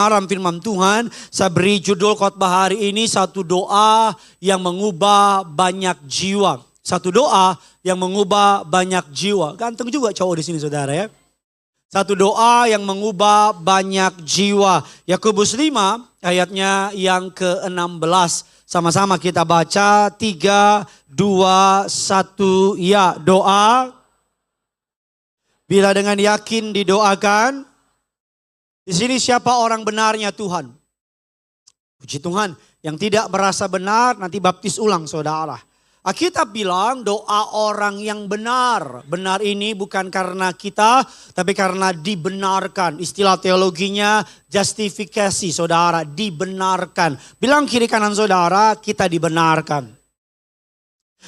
Kebenaran firman Tuhan, saya beri judul khotbah hari ini satu doa yang mengubah banyak jiwa. Satu doa yang mengubah banyak jiwa. Ganteng juga cowok di sini saudara ya. Satu doa yang mengubah banyak jiwa. Yakobus 5 ayatnya yang ke-16. Sama-sama kita baca 3, 2, 1 ya doa. Bila dengan yakin didoakan. Di sini siapa orang benarnya Tuhan? Puji Tuhan, yang tidak merasa benar nanti baptis ulang saudara. Alkitab bilang doa orang yang benar. Benar ini bukan karena kita, tapi karena dibenarkan. Istilah teologinya justifikasi saudara, dibenarkan. Bilang kiri kanan saudara, kita dibenarkan.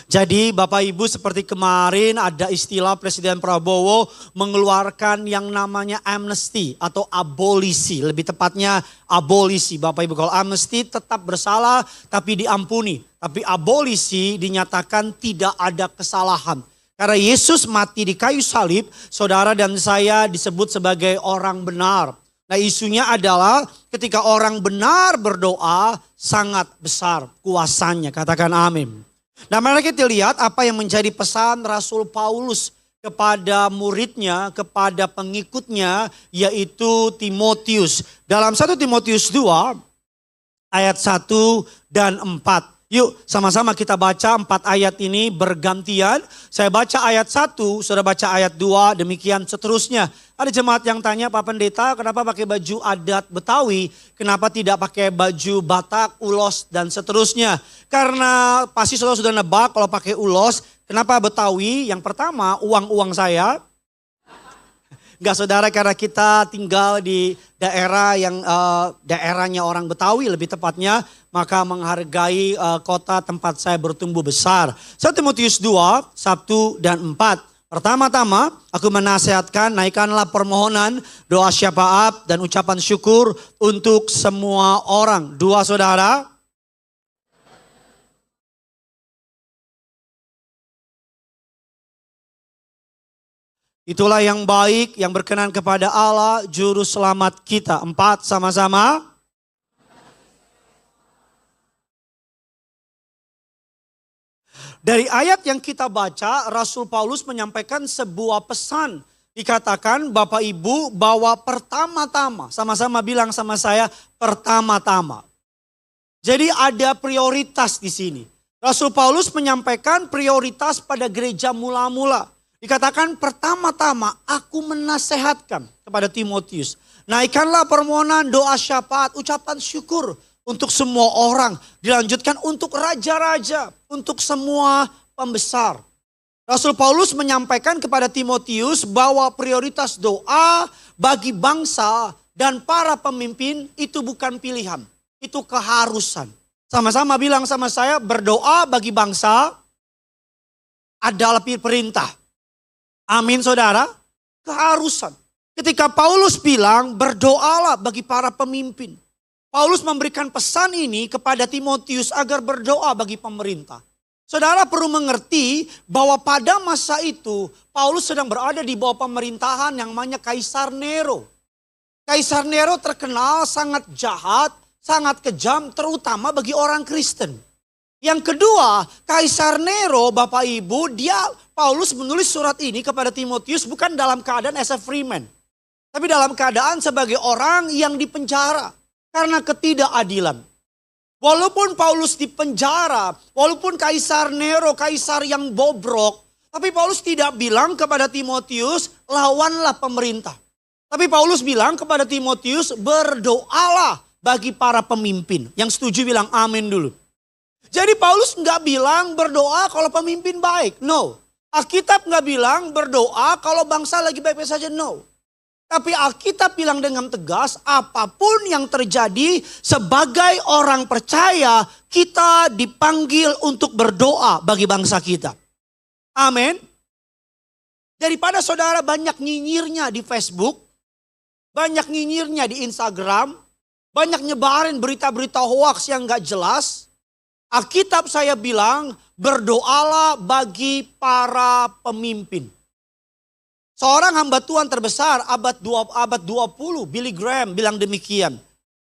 Jadi Bapak Ibu seperti kemarin ada istilah Presiden Prabowo mengeluarkan yang namanya amnesty atau abolisi. Lebih tepatnya abolisi. Bapak Ibu kalau amnesty tetap bersalah tapi diampuni. Tapi abolisi dinyatakan tidak ada kesalahan. Karena Yesus mati di kayu salib, saudara dan saya disebut sebagai orang benar. Nah isunya adalah ketika orang benar berdoa sangat besar kuasanya. Katakan amin. Nah mari kita lihat apa yang menjadi pesan Rasul Paulus kepada muridnya, kepada pengikutnya yaitu Timotius. Dalam 1 Timotius 2 ayat 1 dan 4. Yuk sama-sama kita baca 4 ayat ini bergantian. Saya baca ayat 1, saudara baca ayat 2, demikian seterusnya. Ada jemaat yang tanya Pak Pendeta kenapa pakai baju adat Betawi, kenapa tidak pakai baju Batak, ulos dan seterusnya. Karena pasti saudara sudah nebak kalau pakai ulos, kenapa Betawi? Yang pertama uang saya. Enggak saudara, karena kita tinggal di daerah yang daerahnya orang Betawi lebih tepatnya, maka menghargai kota tempat saya bertumbuh besar. 1 Timotius 2, 1 dan 4. Pertama-tama aku menasihatkan naikkanlah permohonan, doa syafaat dan ucapan syukur untuk semua orang. 2 saudara. Itulah yang baik, yang berkenan kepada Allah, Juru Selamat kita. 4 sama-sama. Dari ayat yang kita baca, Rasul Paulus menyampaikan sebuah pesan. Dikatakan Bapak Ibu bahwa pertama-tama, sama-sama bilang sama saya, pertama-tama. Jadi ada prioritas di sini. Rasul Paulus menyampaikan prioritas pada gereja mula-mula. Dikatakan pertama-tama aku menasehatkan kepada Timotius. Naikkanlah permohonan, doa syafaat, ucapan syukur untuk semua orang. Dilanjutkan untuk raja-raja, untuk semua pembesar. Rasul Paulus menyampaikan kepada Timotius bahwa prioritas doa bagi bangsa dan para pemimpin itu bukan pilihan. Itu keharusan. Sama-sama bilang sama saya, berdoa bagi bangsa adalah perintah. Amin saudara, keharusan. Ketika Paulus bilang berdoalah bagi para pemimpin. Paulus memberikan pesan ini kepada Timotius agar berdoa bagi pemerintah. Saudara perlu mengerti bahwa pada masa itu Paulus sedang berada di bawah pemerintahan yang namanya Kaisar Nero. Kaisar Nero terkenal sangat jahat, sangat kejam terutama bagi orang Kristen. Yang kedua, Kaisar Nero Bapak Ibu, Paulus menulis surat ini kepada Timotius bukan dalam keadaan as a free man. Tapi dalam keadaan sebagai orang yang dipenjara. Karena ketidakadilan. Walaupun Paulus dipenjara, walaupun Kaisar Nero, kaisar yang bobrok. Tapi Paulus tidak bilang kepada Timotius, lawanlah pemerintah. Tapi Paulus bilang kepada Timotius, berdoalah bagi para pemimpin. Yang setuju bilang amin dulu. Jadi Paulus nggak bilang berdoa kalau pemimpin baik, no. Alkitab nggak bilang berdoa kalau bangsa lagi baik-baik saja, no. Tapi Alkitab bilang dengan tegas, apapun yang terjadi sebagai orang percaya, kita dipanggil untuk berdoa bagi bangsa kita. Amin. Daripada saudara banyak nyinyirnya di Facebook, banyak nyinyirnya di Instagram, banyak nyebarin berita-berita hoaks yang gak jelas, Alkitab saya bilang berdoalah bagi para pemimpin. Seorang hamba Tuhan terbesar abad 20, Billy Graham bilang demikian.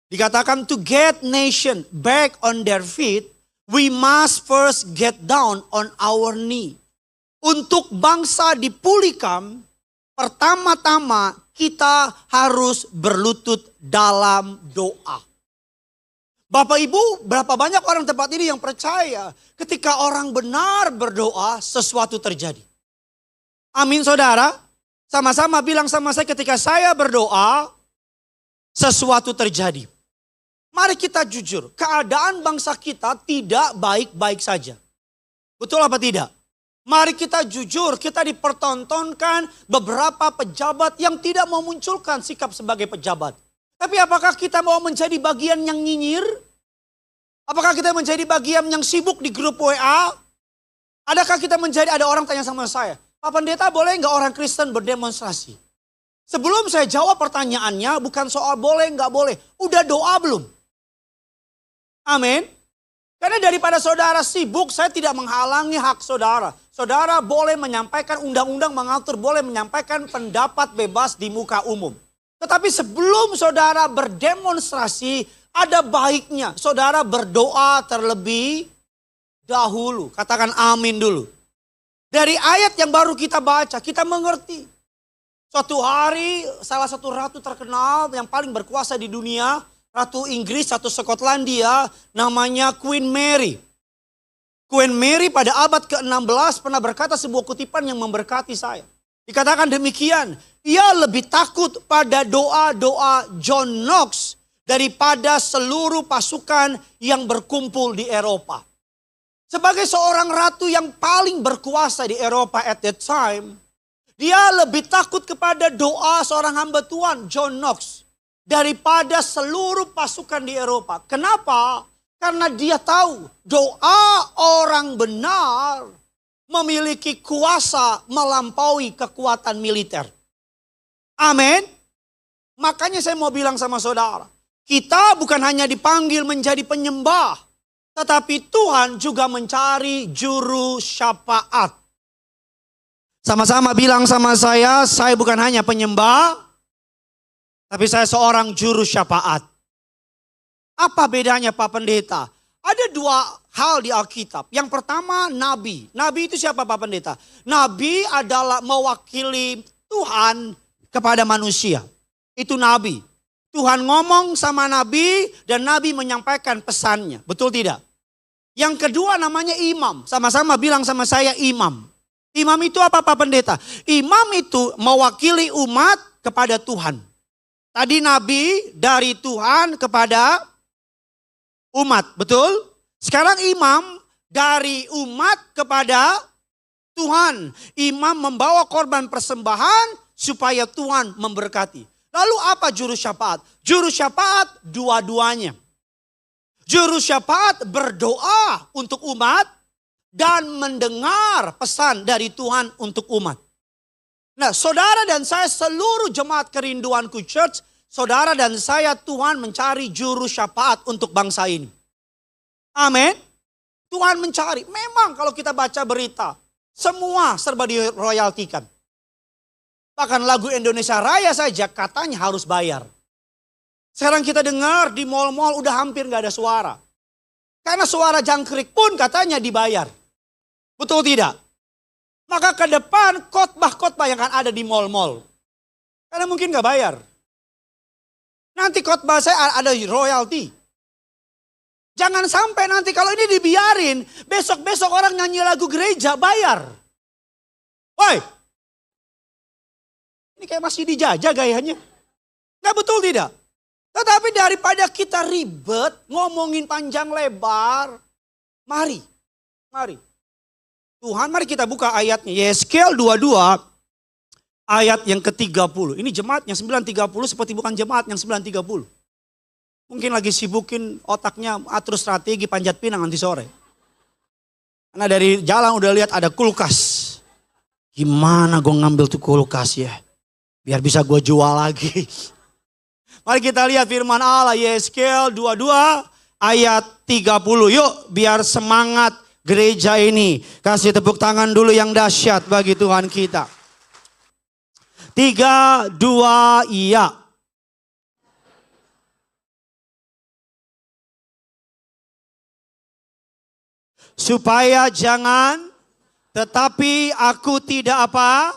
Dikatakan to get nation back on their feet, we must first get down on our knee. Untuk bangsa dipulihkan, pertama-tama kita harus berlutut dalam doa. Bapak Ibu, berapa banyak orang tempat ini yang percaya ketika orang benar berdoa sesuatu terjadi. Amin saudara. Sama-sama bilang sama saya, ketika saya berdoa sesuatu terjadi. Mari kita jujur, keadaan bangsa kita tidak baik-baik saja. Betul apa tidak? Mari kita jujur, kita dipertontonkan beberapa pejabat yang tidak memunculkan sikap sebagai pejabat. Tapi apakah kita mau menjadi bagian yang nyinyir? Apakah kita menjadi bagian yang sibuk di grup WA? Adakah kita menjadi, ada orang tanya sama saya, Pak Pendeta boleh nggak orang Kristen berdemonstrasi? Sebelum saya jawab pertanyaannya, bukan soal boleh nggak boleh. Udah doa belum? Amin. Karena daripada saudara sibuk, saya tidak menghalangi hak saudara. Saudara boleh menyampaikan, undang-undang mengatur, boleh menyampaikan pendapat bebas di muka umum. Tetapi sebelum saudara berdemonstrasi, ada baiknya saudara berdoa terlebih dahulu. Katakan amin dulu. Dari ayat yang baru kita baca, kita mengerti. Suatu hari salah satu ratu terkenal yang paling berkuasa di dunia, Ratu Inggris atau Skotlandia, namanya Queen Mary. Queen Mary pada abad ke-16 pernah berkata sebuah kutipan yang memberkati saya. Dikatakan demikian, ia lebih takut pada doa-doa John Knox daripada seluruh pasukan yang berkumpul di Eropa. Sebagai seorang ratu yang paling berkuasa di Eropa at that time, dia lebih takut kepada doa seorang hamba Tuhan, John Knox, daripada seluruh pasukan di Eropa. Kenapa? Karena dia tahu doa orang benar memiliki kuasa melampaui kekuatan militer. Amin. Makanya saya mau bilang sama saudara, kita bukan hanya dipanggil menjadi penyembah, tetapi Tuhan juga mencari juru syafaat. Sama-sama bilang sama saya bukan hanya penyembah, tapi saya seorang juru syafaat. Apa bedanya Pak Pendeta? Ada dua hal di Alkitab. Yang pertama nabi. Nabi itu siapa Pak Pendeta? Nabi adalah mewakili Tuhan kepada manusia. Itu nabi. Tuhan ngomong sama nabi dan nabi menyampaikan pesannya. Betul tidak? Yang kedua namanya imam. Sama-sama bilang sama saya imam. Imam itu apa Pak Pendeta? Imam itu mewakili umat kepada Tuhan. Tadi nabi dari Tuhan kepada umat, betul? Sekarang imam dari umat kepada Tuhan. Imam membawa korban persembahan supaya Tuhan memberkati. Lalu apa juru syafaat? Juru syafaat dua-duanya. Juru syafaat berdoa untuk umat dan mendengar pesan dari Tuhan untuk umat. Nah, saudara dan saya seluruh jemaat Kerinduanku Church, saudara dan saya Tuhan mencari juru syafaat untuk bangsa ini. Amin. Tuhan mencari. Memang kalau kita baca berita, semua serba diroyaltikan. Bahkan lagu Indonesia Raya saja katanya harus bayar. Sekarang kita dengar di mal-mal udah hampir gak ada suara. Karena suara jangkrik pun katanya dibayar. Betul tidak? Maka ke depan khotbah-khotbah yang akan ada di mal-mal. Karena mungkin gak bayar. Nanti khotbah saya ada royalti. Jangan sampai nanti kalau ini dibiarin, besok-besok orang nyanyi lagu gereja bayar. Woi, ini kayak masih dijajah gayanya. Gak betul tidak? Tetapi daripada kita ribet, ngomongin panjang lebar, mari. Tuhan, mari kita buka ayatnya. Yeskel 22 ayat yang ke-30. Ini jemaat yang 930 seperti bukan jemaat yang 930. Mungkin lagi sibukin otaknya atur strategi panjat pinang nanti sore. Karena dari jalan udah lihat ada kulkas. Gimana gue ngambil tuh kulkas ya? Biar bisa gue jual lagi. Mari kita lihat firman Allah Yeskel 22 ayat 30. Yuk biar semangat gereja ini. Kasih tepuk tangan dulu yang dahsyat bagi Tuhan kita. 3, 2, iya. Supaya jangan, tetapi aku tidak apa?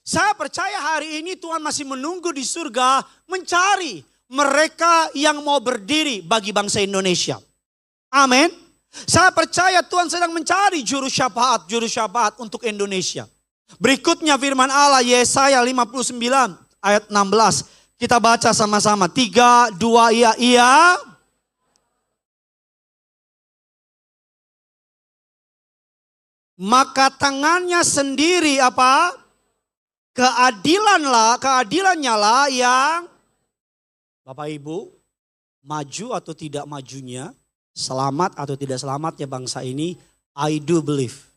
Saya percaya hari ini Tuhan masih menunggu di surga mencari mereka yang mau berdiri bagi bangsa Indonesia. Amin. Saya percaya Tuhan sedang mencari juru syafaat untuk Indonesia. Berikutnya firman Allah Yesaya 59 ayat 16. Kita baca sama-sama. 3, 2, iya. Maka tangannya sendiri apa? Keadilannya lah yang Bapak Ibu, maju atau tidak majunya, selamat atau tidak selamatnya bangsa ini, I do believe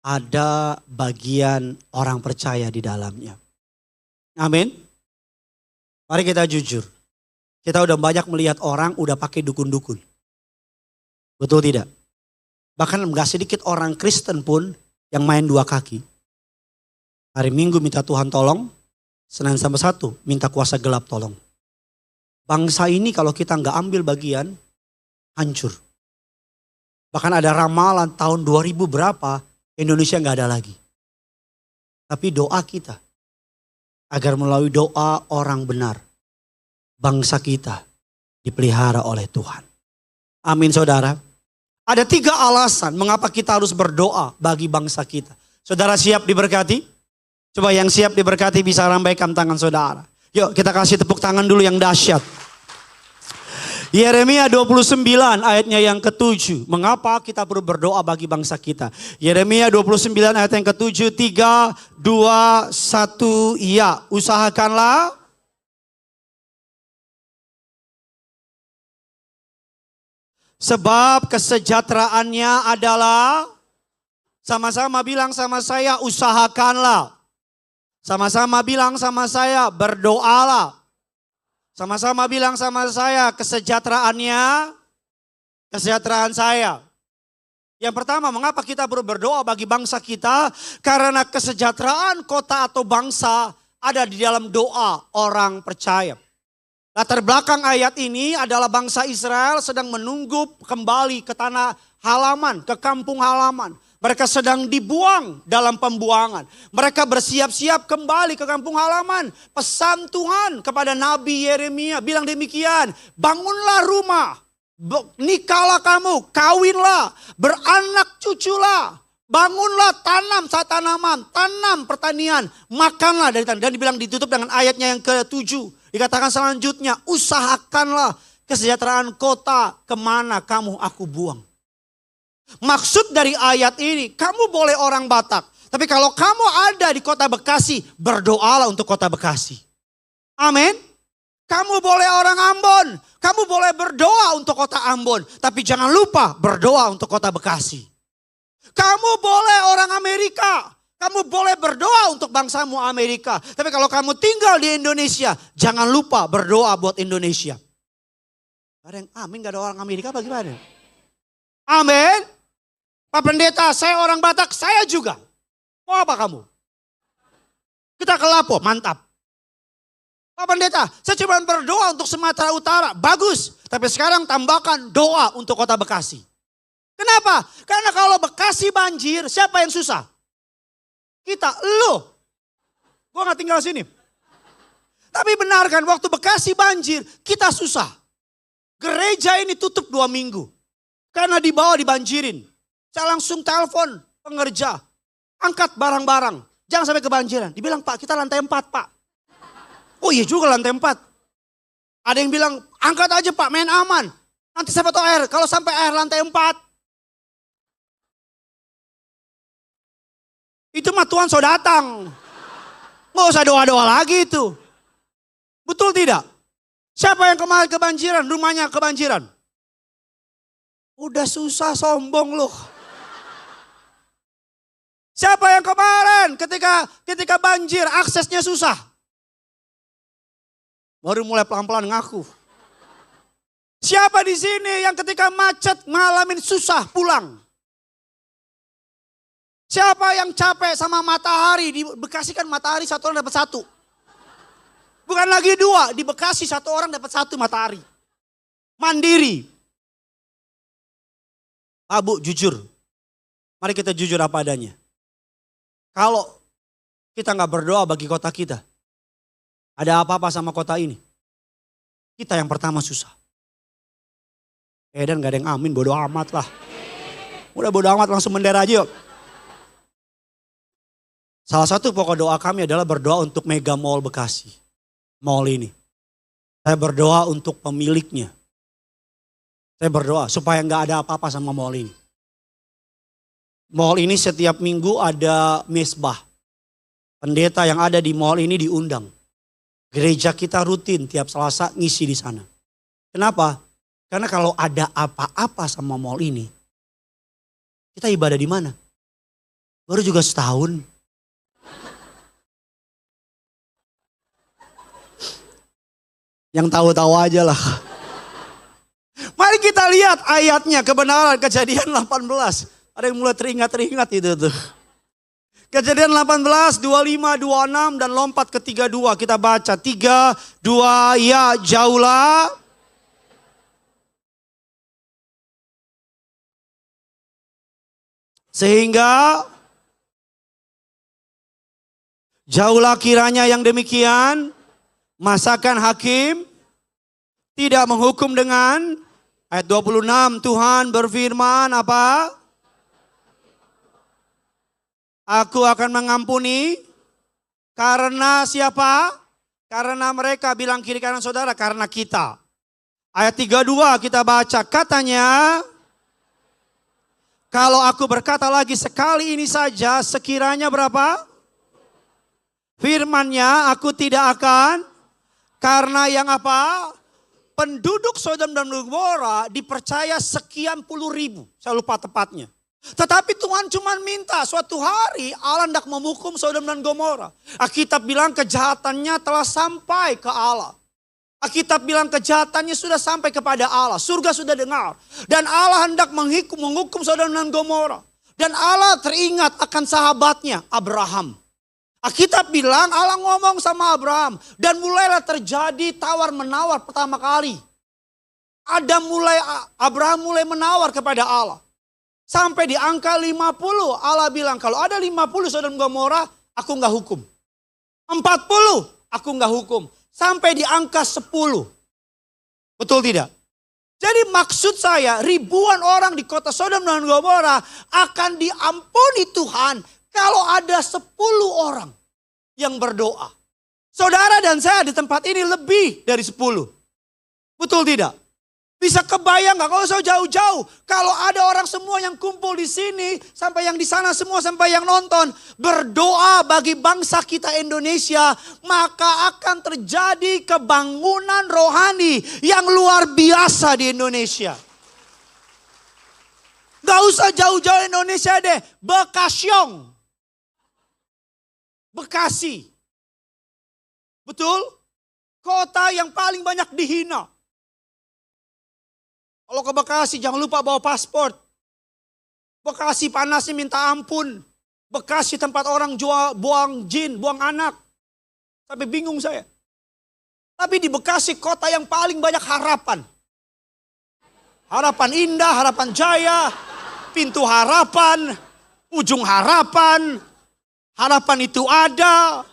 ada bagian orang percaya di dalamnya. Amin. Mari kita jujur. Kita udah banyak melihat orang udah pakai dukun-dukun. Betul tidak? Bahkan gak sedikit orang Kristen pun yang main dua kaki. Hari Minggu minta Tuhan tolong, Senin sampai Sabtu minta kuasa gelap tolong. Bangsa ini kalau kita gak ambil bagian, hancur. Bahkan ada ramalan tahun 2000 berapa, Indonesia gak ada lagi. Tapi doa kita, agar melalui doa orang benar, bangsa kita dipelihara oleh Tuhan. Amin saudara. Ada 3 alasan mengapa kita harus berdoa bagi bangsa kita. Saudara siap diberkati? Coba yang siap diberkati bisa lambaikan tangan saudara. Yuk kita kasih tepuk tangan dulu yang dahsyat. Yeremia 29 ayatnya yang ke-7. Mengapa kita perlu berdoa bagi bangsa kita? Yeremia 29 ayat yang ke-7. 3, 2, 1, iya. Usahakanlah. Sebab kesejahteraannya adalah, sama-sama bilang sama saya, usahakanlah. Sama-sama bilang sama saya, berdoalah. Sama-sama bilang sama saya, kesejahteraan saya. Yang pertama, mengapa kita perlu berdoa bagi bangsa kita? Karena kesejahteraan kota atau bangsa ada di dalam doa orang percaya. Latar belakang ayat ini adalah bangsa Israel sedang menunggu kembali ke tanah halaman, ke kampung halaman. Mereka sedang dibuang dalam pembuangan. Mereka bersiap-siap kembali ke kampung halaman. Pesan Tuhan kepada Nabi Yeremia bilang demikian. Bangunlah rumah, nikahlah kamu, kawinlah, beranak cuculah. Bangunlah tanaman, tanam pertanian, makanlah dari tanah. Dan dibilang ditutup dengan ayatnya yang ke-7. Dikatakan selanjutnya, usahakanlah kesejahteraan kota kemana kamu aku buang. Maksud dari ayat ini, kamu boleh orang Batak. Tapi kalau kamu ada di kota Bekasi, berdoalah untuk kota Bekasi. Amin. Kamu boleh orang Ambon, kamu boleh berdoa untuk kota Ambon. Tapi jangan lupa berdoa untuk kota Bekasi. Kamu boleh orang Amerika, kamu boleh berdoa untuk bangsamu Amerika. Tapi kalau kamu tinggal di Indonesia, jangan lupa berdoa buat Indonesia. Ada yang amin, gak ada orang Amerika bagaimana? Amin. Pak Pendeta, saya orang Batak, saya juga. Mau apa kamu? Kita ke Lapo, mantap. Pak Pendeta, saya cuma berdoa untuk Sumatera Utara, bagus. Tapi sekarang tambahkan doa untuk kota Bekasi. Kenapa? Karena kalau Bekasi banjir, siapa yang susah? Kita, lu. Gue gak tinggal sini. Tapi benar kan, waktu Bekasi banjir, kita susah. Gereja ini tutup 2 minggu. Karena di bawah dibanjirin. Saya langsung telepon pengerja. Angkat barang-barang. Jangan sampai kebanjiran. Dibilang, Pak kita lantai 4 Pak. Oh iya juga lantai 4. Ada yang bilang, angkat aja Pak, main aman. Nanti siapa tahu air. Kalau sampai air lantai 4. Itu mah Tuhan sudah datang. Nggak usah doa-doa lagi itu. Betul tidak? Siapa yang kemarin kebanjiran, rumahnya kebanjiran? Udah susah sombong loh. Siapa yang kemarin ketika banjir aksesnya susah? Baru mulai pelan-pelan ngaku. Siapa di sini yang ketika macet ngalamin susah pulang? Siapa yang capek sama matahari? Di Bekasi kan matahari 1 orang dapat 1. Bukan lagi 2, di Bekasi 1 orang dapat 1 matahari. Mandiri. Pak Bu, jujur. Mari kita jujur apa adanya. Kalau kita nggak berdoa bagi kota kita, ada apa-apa sama kota ini? Kita yang pertama susah. Dan gak ada yang amin, bodo amat lah. Udah bodo amat, langsung bendera aja yuk. Salah satu pokok doa kami adalah berdoa untuk Mega Mall Bekasi. Mall ini. Saya berdoa untuk pemiliknya. Saya berdoa supaya nggak ada apa-apa sama mall ini. Mall ini setiap minggu ada mesbah. Pendeta yang ada di mall ini diundang. Gereja kita rutin tiap Selasa ngisi di sana. Kenapa? Karena kalau ada apa-apa sama mall ini, kita ibadah di mana? Baru juga setahun. Yang tahu-tahu aja lah. Mari kita lihat ayatnya, kebenaran Kejadian 18. Ada yang mulai teringat itu tuh. Kejadian 18, 25, 26 dan lompat ke 32. Kita baca 3, 2, ya jauhlah. Sehingga jauhlah kiranya yang demikian. Masakan hakim tidak menghukum dengan ayat 26 Tuhan berfirman apa? Aku akan mengampuni karena siapa? Karena mereka bilang kiri kanan saudara, karena kita. Ayat 32 kita baca katanya, kalau aku berkata lagi sekali ini saja sekiranya berapa? Firman-Nya aku tidak akan. Karena yang apa? Penduduk Sodom dan Gomora dipercaya sekian puluh ribu. Saya lupa tepatnya. Tetapi Tuhan cuma minta suatu hari Allah hendak menghukum Sodom dan Gomora. Alkitab bilang kejahatannya telah sampai ke Allah. Alkitab bilang kejahatannya sudah sampai kepada Allah. Surga sudah dengar. Dan Allah hendak menghukum Sodom dan Gomora. Dan Allah teringat akan sahabatnya Abraham. Alkitab bilang Allah ngomong sama Abraham. Dan mulailah terjadi tawar-menawar pertama kali. Abraham mulai menawar kepada Allah. Sampai di angka 50 Allah bilang kalau ada 50 Sodom Gomora aku nggak hukum. 40 aku nggak hukum. Sampai di angka 10. Betul tidak? Jadi maksud saya ribuan orang di kota Sodom dan Gomora akan diampuni Tuhan. Kalau ada 10 orang yang berdoa. Saudara dan saya di tempat ini lebih dari 10. Betul tidak? Bisa kebayang gak? Kalau usah jauh-jauh. Kalau ada orang semua yang kumpul di sini. Sampai yang di sana semua, sampai yang nonton. Berdoa bagi bangsa kita Indonesia. Maka akan terjadi kebangunan rohani yang luar biasa di Indonesia. Gak usah jauh-jauh Indonesia deh. Bekasi. Betul? Kota yang paling banyak dihina. Kalau ke Bekasi jangan lupa bawa paspor. Bekasi panasnya minta ampun. Bekasi tempat orang buang jin, buang anak. Sampai bingung saya. Tapi di Bekasi kota yang paling banyak harapan. Harapan Indah, Harapan Jaya, Pintu Harapan, Ujung Harapan. Harapan itu ada.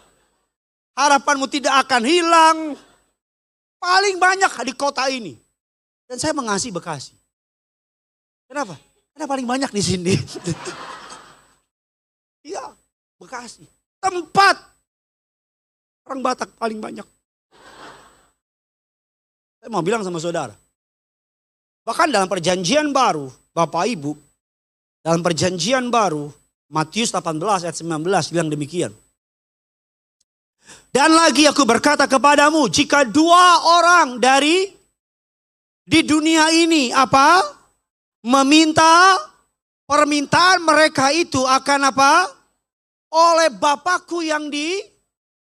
Harapanmu tidak akan hilang. Paling banyak di kota ini. Dan saya mengasihi Bekasi. Kenapa? Karena paling banyak di sini. Iya, Bekasi. Tempat orang Batak paling banyak. Saya mau bilang sama saudara. Bahkan dalam perjanjian baru, Bapak Ibu, dalam perjanjian baru, Matius 18 ayat 19 bilang demikian. Dan lagi aku berkata kepadamu, jika 2 orang di dunia ini apa? Meminta permintaan mereka itu akan apa? Oleh Bapakku yang di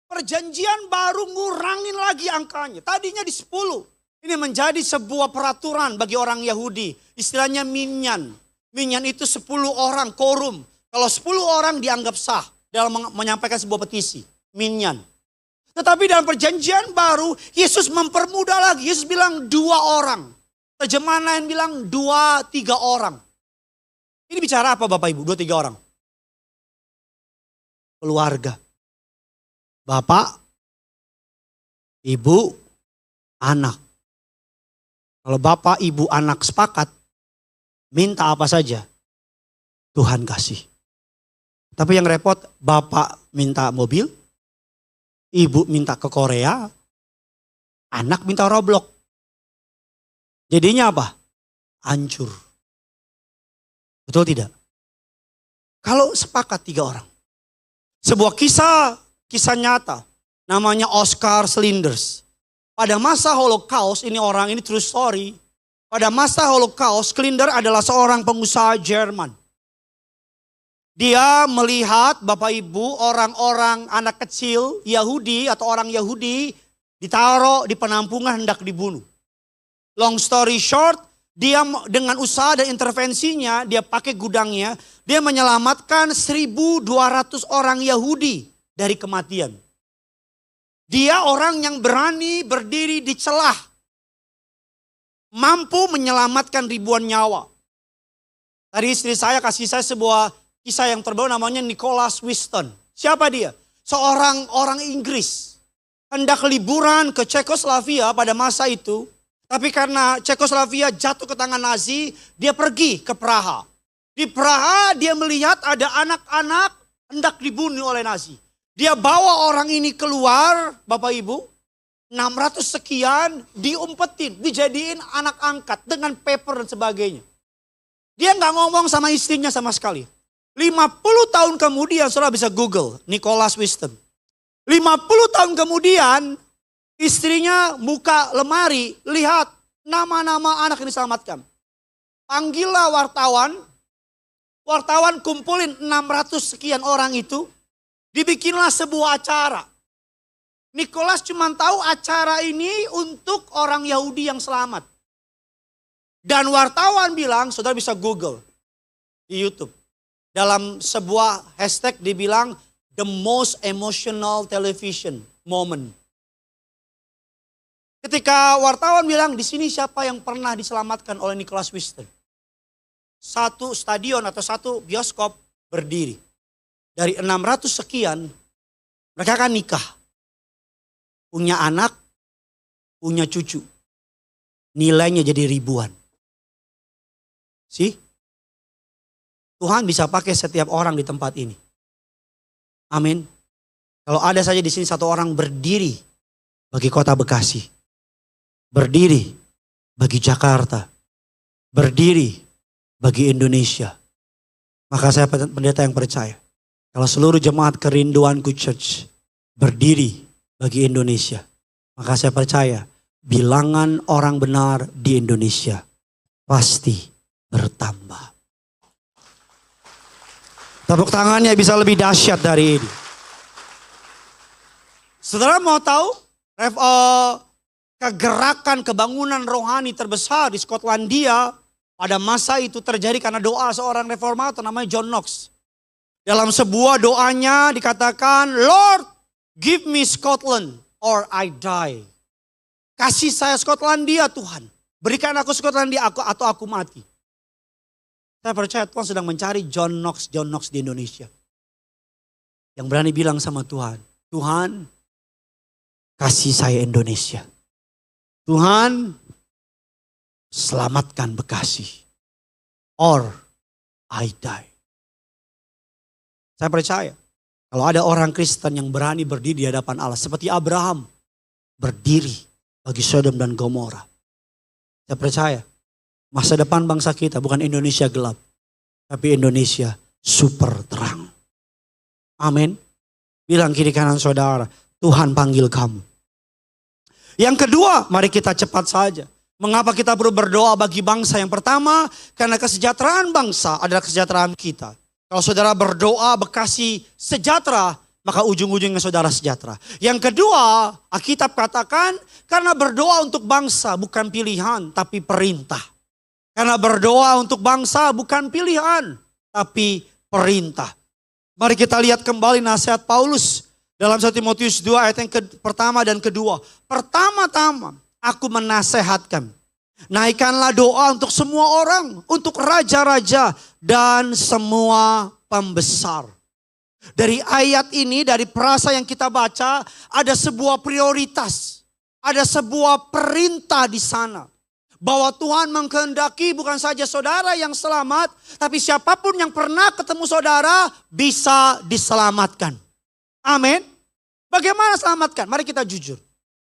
perjanjian baru ngurangin lagi angkanya. Tadinya di 10. Ini menjadi sebuah peraturan bagi orang Yahudi. Istilahnya minyan. Minyan itu 10 orang korum. Kalau 10 orang dianggap sah dalam menyampaikan sebuah petisi. Minyan. Tetapi dalam perjanjian baru, Yesus mempermudah lagi. Yesus bilang 2 orang. Terjemahan lain bilang 2-3 orang. Ini bicara apa Bapak Ibu? 2-3 orang. Keluarga. Bapak, ibu, anak. Kalau bapak, ibu, anak sepakat, minta apa saja, Tuhan kasih. Tapi yang repot, bapak minta mobil, ibu minta ke Korea, anak minta Roblox. Jadinya apa? Hancur. Betul tidak? Kalau sepakat 3 orang. Sebuah kisah nyata, namanya Oscar Slinders. Pada masa Holocaust, ini true story. Pada masa Holocaust, Slinders adalah seorang pengusaha Jerman. Dia melihat Bapak Ibu orang-orang anak kecil Yahudi atau orang Yahudi ditaruh di penampungan hendak dibunuh. Long story short, dia dengan usaha dan intervensinya, dia pakai gudangnya, dia menyelamatkan 1.200 orang Yahudi dari kematian. Dia orang yang berani berdiri di celah, mampu menyelamatkan ribuan nyawa. Tadi istri saya kasih saya sebuah kisah yang terbaru namanya Nicholas Whiston. Siapa dia? Seorang orang Inggris. Hendak liburan ke Cekoslovakia pada masa itu. Tapi karena Cekoslovakia jatuh ke tangan Nazi, dia pergi ke Praha. Di Praha dia melihat ada anak-anak hendak dibunuh oleh Nazi. Dia bawa orang ini keluar, Bapak Ibu. 600 sekian diumpetin, dijadiin anak angkat dengan paper dan sebagainya. Dia nggak ngomong sama istrinya sama sekali. 50 tahun kemudian, saudara bisa Google, Nicholas Whiston. 50 tahun kemudian, istrinya buka lemari, lihat nama-nama anak yang diselamatkan. Panggillah wartawan, wartawan kumpulin 600 sekian orang itu, dibikinlah sebuah acara. Nicholas cuma tahu acara ini untuk orang Yahudi yang selamat. Dan wartawan bilang, saudara bisa Google di YouTube. Dalam sebuah hashtag dibilang the most emotional television moment. Ketika wartawan bilang di sini siapa yang pernah diselamatkan oleh Nicholas Whiston. Satu stadion atau satu bioskop berdiri. Dari 600 sekian mereka akan nikah. Punya anak, punya cucu. Nilainya jadi ribuan. Sih? Tuhan bisa pakai setiap orang di tempat ini. Amin. Kalau ada saja di sini satu orang berdiri bagi kota Bekasi. Berdiri bagi Jakarta. Berdiri bagi Indonesia. Maka saya pendeta yang percaya. Kalau seluruh jemaat Kerinduanku Church berdiri bagi Indonesia. Maka saya percaya bilangan orang benar di Indonesia pasti bertambah. Tepuk tangannya bisa lebih dahsyat dari ini. Saudara mau tahu kegerakan kebangunan rohani terbesar di Skotlandia pada masa itu terjadi karena doa seorang reformator namanya John Knox. Dalam sebuah doanya dikatakan, Lord, give me Scotland or I die. Kasih saya Skotlandia Tuhan. Berikan aku Skotlandia atau aku mati. Saya percaya Tuhan sedang mencari John Knox di Indonesia. Yang berani bilang sama Tuhan, Tuhan kasih saya Indonesia. Tuhan selamatkan Bekasi. Or I die. Saya percaya kalau ada orang Kristen yang berani berdiri di hadapan Allah. Seperti Abraham berdiri bagi Sodom dan Gomora. Saya percaya masa depan bangsa kita bukan Indonesia gelap. Tapi Indonesia super terang. Amin. Bilang kiri kanan saudara, Tuhan panggil kamu. Yang kedua, mari kita cepat saja. Mengapa kita perlu berdoa bagi bangsa? Yang pertama, karena kesejahteraan bangsa adalah kesejahteraan kita. Kalau saudara berdoa Bekasi sejahtera, maka ujung-ujungnya saudara sejahtera. Yang kedua, Alkitab katakan karena berdoa untuk bangsa bukan pilihan tapi perintah. Karena berdoa untuk bangsa bukan pilihan tapi perintah. Mari kita lihat kembali nasihat Paulus dalam 1 Timotius 2 ayat yang pertama dan kedua. Pertama-tama aku menasehatkan Naikkanlah doa untuk semua orang, untuk raja-raja dan semua pembesar. Dari ayat ini, dari perasa yang kita baca, ada sebuah prioritas. Ada sebuah perintah di sana. Bahwa Tuhan mengkehendaki bukan saja saudara yang selamat, tapi siapapun yang pernah ketemu saudara bisa diselamatkan. Amin. Bagaimana selamatkan? Mari kita jujur.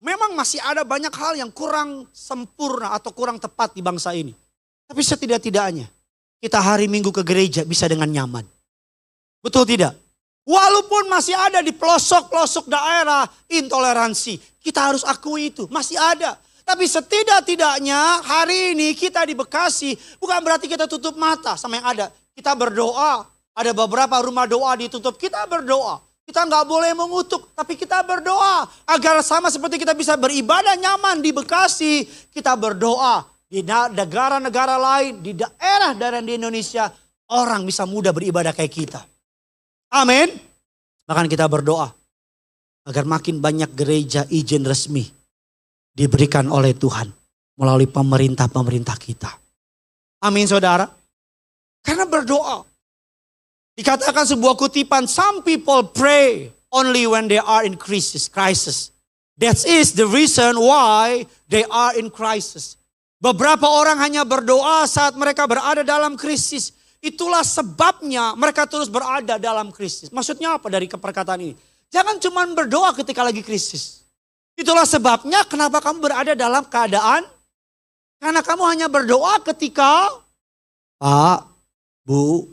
Memang masih ada banyak hal yang kurang sempurna atau kurang tepat di bangsa ini. Tapi setidak-tidaknya kita hari Minggu ke gereja bisa dengan nyaman. Betul tidak? Walaupun masih ada di pelosok-pelosok daerah intoleransi. Kita harus akui itu, masih ada. Tapi setidak-tidaknya hari ini kita di Bekasi bukan berarti kita tutup mata sama yang ada. Kita berdoa, ada beberapa rumah doa ditutup, kita berdoa. Kita nggak boleh mengutuk, tapi kita berdoa. Agar sama seperti kita bisa beribadah nyaman di Bekasi, kita berdoa. Di negara-negara lain, di daerah-daerah di Indonesia, orang bisa mudah beribadah kayak kita. Amin. Bahkan kita berdoa agar makin banyak gereja izin resmi diberikan oleh Tuhan melalui pemerintah-pemerintah kita. Amin saudara. Karena berdoa. Dikatakan sebuah kutipan, some people pray only when they are in crisis. That is the reason why they are in crisis. Beberapa orang hanya berdoa saat mereka berada dalam krisis. Itulah sebabnya mereka terus berada dalam krisis. Maksudnya apa dari perkataan ini? Jangan cuma berdoa ketika lagi krisis. Itulah sebabnya kenapa kamu berada dalam keadaan. Karena kamu hanya berdoa ketika, Pak, Bu,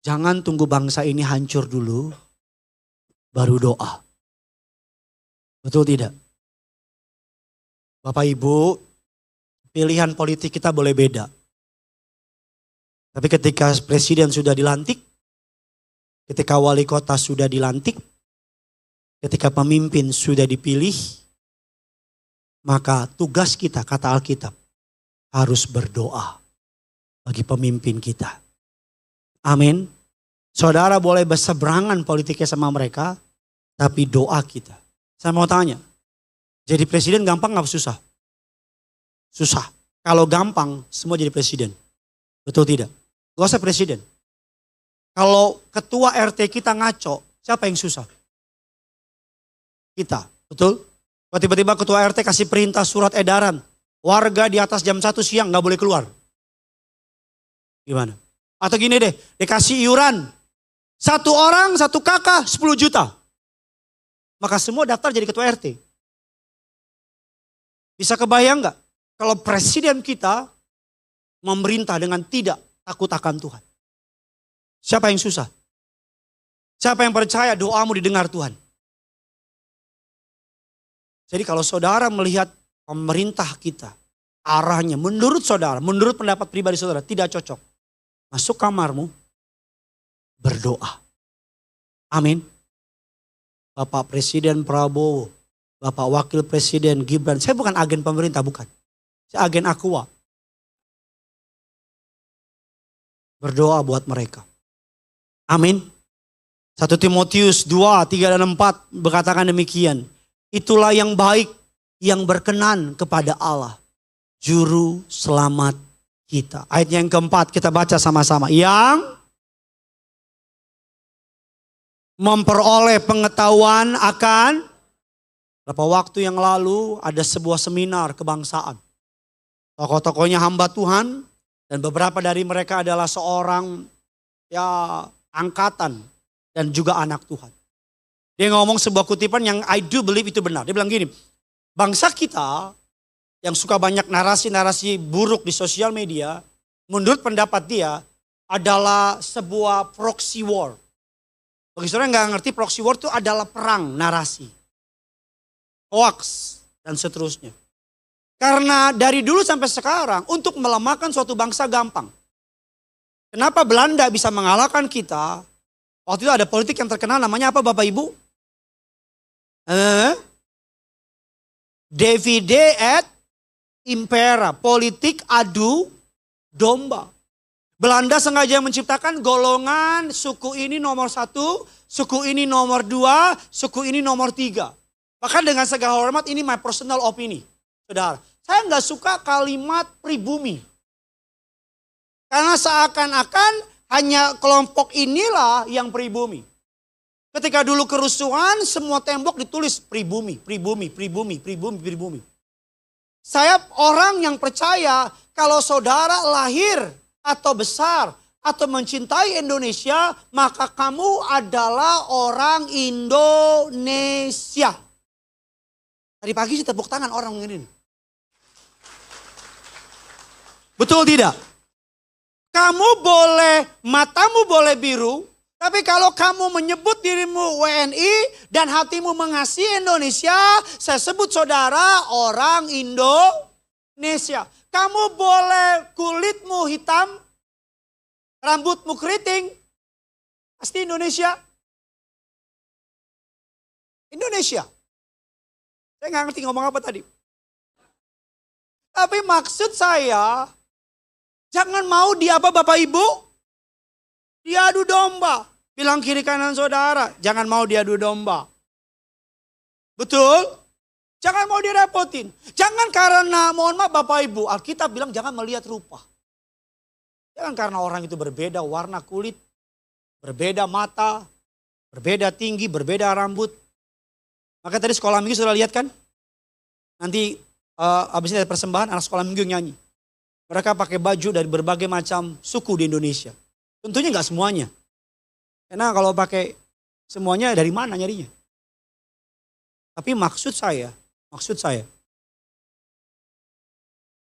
jangan tunggu bangsa ini hancur dulu, baru doa. Betul tidak? Bapak Ibu, pilihan politik kita boleh beda. Tapi ketika presiden sudah dilantik, ketika wali kota sudah dilantik, ketika pemimpin sudah dipilih, maka tugas kita, kata Alkitab, harus berdoa bagi pemimpin kita. Amin. Saudara boleh berseberangan politiknya sama mereka, tapi doa kita. Saya mau tanya, jadi presiden gampang gak susah? Susah. Kalau gampang, semua jadi presiden. Betul tidak? Gak usah presiden. Kalau ketua RT kita ngaco, siapa yang susah? Kita, betul? Kalau tiba-tiba ketua RT kasih perintah surat edaran, warga di atas jam 1 siang gak boleh keluar. Gimana? Atau gini deh, dikasih iuran. 1 orang, 1 kakak, 10 juta. Maka semua daftar jadi ketua RT. Bisa kebayang gak? Kalau presiden kita memerintah dengan tidak takut akan Tuhan. Siapa yang susah? Siapa yang percaya doamu didengar Tuhan? Jadi kalau saudara melihat pemerintah kita, arahnya menurut saudara, menurut pendapat pribadi saudara tidak cocok. Masuk kamarmu, berdoa. Amin. Bapak Presiden Prabowo, Bapak Wakil Presiden Gibran, saya bukan agen pemerintah, bukan. Saya agen Aqua. Berdoa buat mereka. Amin. 1 Timotius 2, 3 dan 4 berkatakan demikian. Itulah yang baik, yang berkenan kepada Allah. Juru selamat kita. Ayat yang keempat kita baca sama-sama. Yang memperoleh pengetahuan akan. Berapa waktu yang lalu ada sebuah seminar kebangsaan. Tokoh-tokohnya hamba Tuhan. Dan beberapa dari mereka adalah seorang angkatan dan juga anak Tuhan. Dia ngomong sebuah kutipan yang I do believe itu benar. Dia bilang gini, bangsa kita yang suka banyak narasi-narasi buruk di sosial media, menurut pendapat dia adalah sebuah proxy war. Bagi saudara yang gak ngerti, proxy war itu adalah perang narasi, hoax dan seterusnya. Karena dari dulu sampai sekarang untuk melemahkan suatu bangsa gampang. Kenapa Belanda bisa mengalahkan kita? Waktu itu ada politik yang terkenal namanya apa Bapak Ibu? Divide et impera. Politik adu domba. Belanda sengaja menciptakan golongan suku ini nomor 1, suku ini nomor 2, suku ini nomor 3. Bahkan dengan segala hormat ini my personal opinion. Saudara, Saya nggak suka kalimat pribumi. Karena seakan-akan hanya kelompok inilah yang pribumi. Ketika dulu kerusuhan, semua tembok ditulis pribumi, pribumi, pribumi, pribumi, pribumi. Saya orang yang percaya kalau saudara lahir atau besar atau mencintai Indonesia, maka kamu adalah orang Indonesia. Tadi pagi sih tepuk tangan orang ini. Betul tidak? Kamu matamu boleh biru, tapi kalau kamu menyebut dirimu WNI dan hatimu mengasihi Indonesia, saya sebut saudara orang Indonesia. Kamu boleh kulitmu hitam, rambutmu keriting, pasti Indonesia. Indonesia. Saya nggak ngerti ngomong apa tadi. Tapi maksud saya, jangan mau Bapak Ibu? Diadu domba. Bilang kiri kanan saudara, jangan mau diadu domba. Betul? Jangan mau direpotin. Jangan karena, mohon maaf Bapak Ibu, Alkitab bilang jangan melihat rupa. Jangan karena orang itu berbeda warna kulit, berbeda mata, berbeda tinggi, berbeda rambut. Maka tadi sekolah minggu sudah lihat kan? Nanti habis ini ada persembahan, anak sekolah minggu nyanyi. Mereka pakai baju dari berbagai macam suku di Indonesia. Tentunya nggak semuanya. Karena kalau pakai semuanya dari mana nyarinya? Tapi maksud saya,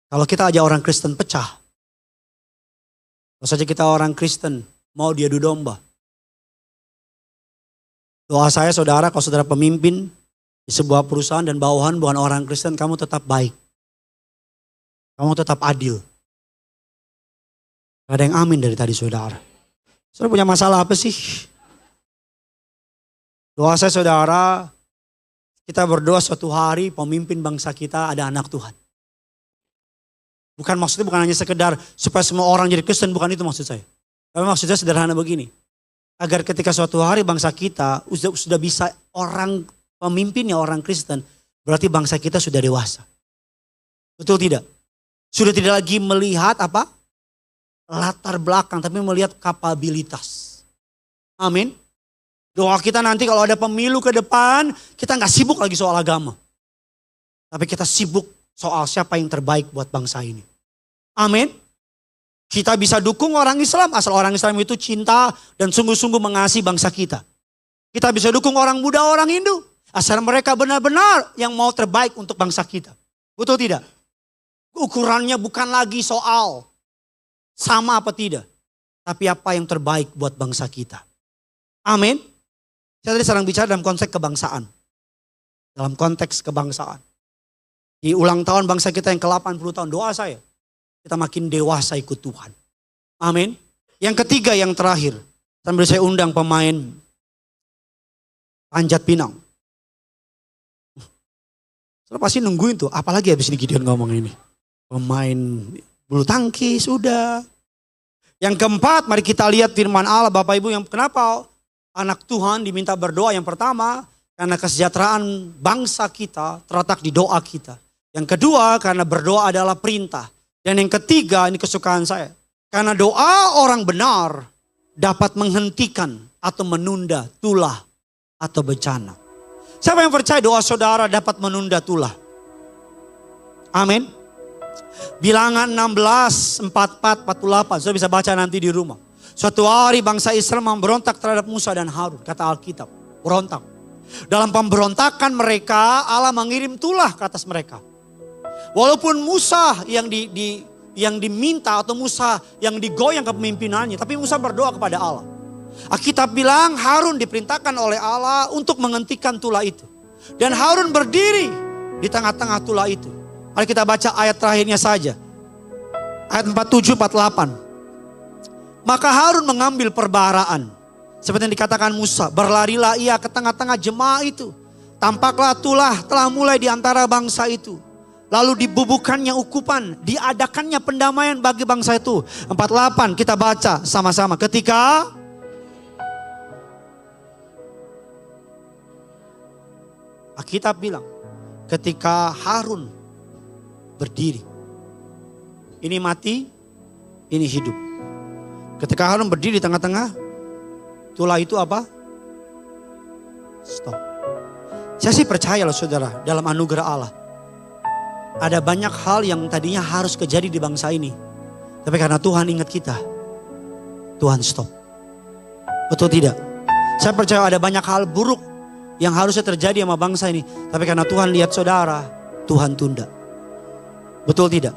kalau kita aja orang Kristen pecah, kalau saja kita orang Kristen mau diadu domba. Doa saya saudara, kalau saudara pemimpin di sebuah perusahaan dan bawahan bukan orang Kristen, kamu tetap baik. Kamu tetap adil. Gak ada yang amin dari tadi saudara. Saudara punya masalah apa sih? Doa saya saudara, kita berdoa suatu hari pemimpin bangsa kita ada anak Tuhan. Maksudnya bukan hanya sekedar supaya semua orang jadi Kristen, bukan itu maksud saya. Tapi maksudnya sederhana begini. Agar ketika suatu hari bangsa kita sudah bisa orang pemimpinnya orang Kristen, berarti bangsa kita sudah dewasa. Betul tidak? Sudah tidak lagi melihat latar belakang, tapi melihat kapabilitas. Amin. Doa kita nanti kalau ada pemilu ke depan, kita nggak sibuk lagi soal agama. Tapi kita sibuk soal siapa yang terbaik buat bangsa ini. Amin. Kita bisa dukung orang Islam, asal orang Islam itu cinta dan sungguh-sungguh mengasihi bangsa kita. Kita bisa dukung orang Buddha, orang Hindu, asal mereka benar-benar yang mau terbaik untuk bangsa kita. Betul tidak? Ukurannya bukan lagi soal sama apa tidak, tapi apa yang terbaik buat bangsa kita. Amin. Saya tadi sedang bicara dalam konteks kebangsaan. Dalam konteks kebangsaan. Di ulang tahun bangsa kita yang ke-80 tahun, doa saya, kita makin dewasa ikut Tuhan. Amin. Yang ketiga, yang terakhir, sambil saya undang pemain Panjat Pinang. Saya pasti nungguin tuh, apalagi habis ini Gideon ngomong ini. Pemain bulu tangkis sudah. Yang keempat, mari kita lihat firman Allah Bapak Ibu, yang kenapa anak Tuhan diminta berdoa. Yang pertama, karena kesejahteraan bangsa kita terletak di doa kita. Yang kedua, karena berdoa adalah perintah. Dan yang ketiga, ini kesukaan saya. Karena doa orang benar dapat menghentikan atau menunda tulah atau bencana. Siapa yang percaya doa saudara dapat menunda tulah? Amin. Bilangan 16, 44, 48. Sudah bisa baca nanti di rumah. Suatu hari bangsa Israel memberontak terhadap Musa dan Harun. Kata Alkitab, berontak. Dalam pemberontakan mereka, Allah mengirim tulah ke atas mereka. Walaupun Musa yang diminta atau Musa yang digoyang kepemimpinannya. Tapi Musa berdoa kepada Allah. Alkitab bilang Harun diperintahkan oleh Allah untuk menghentikan tulah itu. Dan Harun berdiri di tengah-tengah tulah itu. Mari kita baca ayat terakhirnya saja. Ayat 47, 48. Maka Harun mengambil perbaraan. Seperti yang dikatakan Musa. Berlarilah ia ke tengah-tengah jemaah itu. Tampaklah tulah telah mulai di antara bangsa itu. Lalu dibubuhkannya ukupan. Diadakannya pendamaian bagi bangsa itu. 48 kita baca sama-sama. Ketika Alkitab bilang. Ketika Harun berdiri. Ini mati, ini hidup. Ketika Harun berdiri di tengah-tengah, itulah itu apa? Stop. Saya sih percaya loh saudara, dalam anugerah Allah. Ada banyak hal yang tadinya harus terjadi di bangsa ini. Tapi karena Tuhan ingat kita, Tuhan stop. Betul tidak? Saya percaya ada banyak hal buruk yang harusnya terjadi sama bangsa ini. Tapi karena Tuhan lihat saudara, Tuhan tunda. Betul tidak?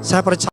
Saya percaya.